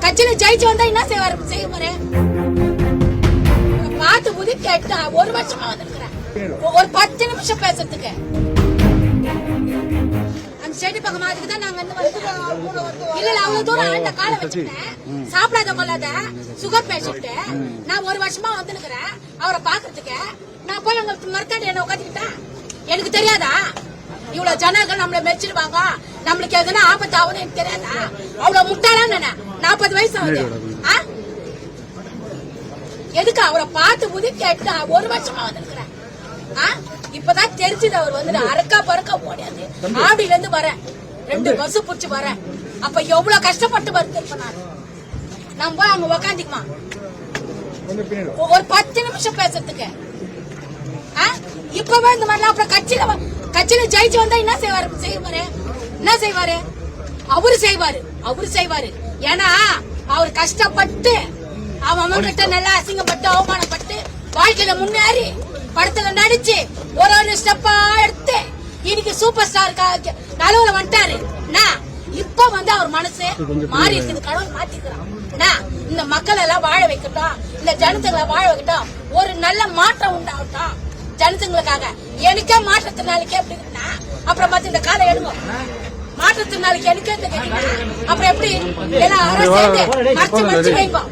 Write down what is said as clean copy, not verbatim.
கட்சியில ஜெயிச்சு வந்தா என்ன செய்வாரு பார்த்து புதி கேட்டா 1 வருஷமா வந்திருக்கிறேன். ஒரு 10 நிமிஷம் பேசுறதுக்கு அந்த செடி பக்கமா அதுக்குதான் நாங்க இல்ல அவ்வளவு தூரம் அந்த காலை வச்சுட்டேன். சாப்பிடாத கொள்ளாத சுகர் பேஷண்ட் நான் 1 வருஷமா வந்துருக்கிறேன் அவரை பாக்குறதுக்கு. நான் போய் உங்களுக்கு மறுக்காண்டு என்ன உட்காந்துக்கிட்டேன். எனக்கு தெரியாதா இவ்வளவு ஜனங்கள் நம்மள மெச்சிடுவாங்க, நம்மளுக்கு எதுனா ஆபத்து ஆகுது எனக்கு தெரியாதா? அவ்வளவு முட்டாளா நானே 40 வயசு ஆகுது. எதுக்கு அவரை பார்த்து புதி கேட்டு 1 வருஷமா வந்திருக்கிறேன். இப்பதான் தெரிஞ்சது அவர் வந்து அரக்கா பறக்க முடியாது. ஆவடியில இருந்து வரேன் 2 பஸ் புடிச்சு வரேன். அப்ப எவ்வளவு கஷ்டப்பட்டு வருது. நான் போய் அங்க உக்காந்துக்குமா ஒரு 10 நிமிஷம் பேசுறதுக்கு. இப்பவே இந்த மாதிரி அப்புறம் கட்சியில ஜெயிச்சு வந்தா என்ன செய்வாரு? அவரு செய்வாரு. ஏன்னா அவர் கஷ்டப்பட்டு அவன் கிட்ட நல்லா அசிங்கப்பட்டு அவமானப்பட்டு வாழ்க்கையில முன்னேறி படத்துல நடிச்சு ஒரு ஸ்டெப்பா எடுத்து இன்னைக்கு சூப்பர் ஸ்டார் நடுவுல வந்துட்டாரு. இப்ப வந்து அவர் மனசு மாறி இருக்குது. கடவுள் மாத்திக்கிறான். இந்த மக்கள் எல்லாம் வாழ வைக்கட்டும், இந்த ஜனத்துங்களை வாழ வைக்கட்டும், ஒரு நல்ல மாற்றம் உண்டாகட்டும் ஜனத்துங்களுக்காக. எனக்கே மாற்றத்தினாலுக்கே எப்படி இருக்குன்னா அப்புறம் பார்த்து இந்த காலை எடுக்கும் மாற்றத்தினாலுக்கு எனக்கே அப்புறம் எப்படி எல்லாம் மறைச்சு வைப்போம்.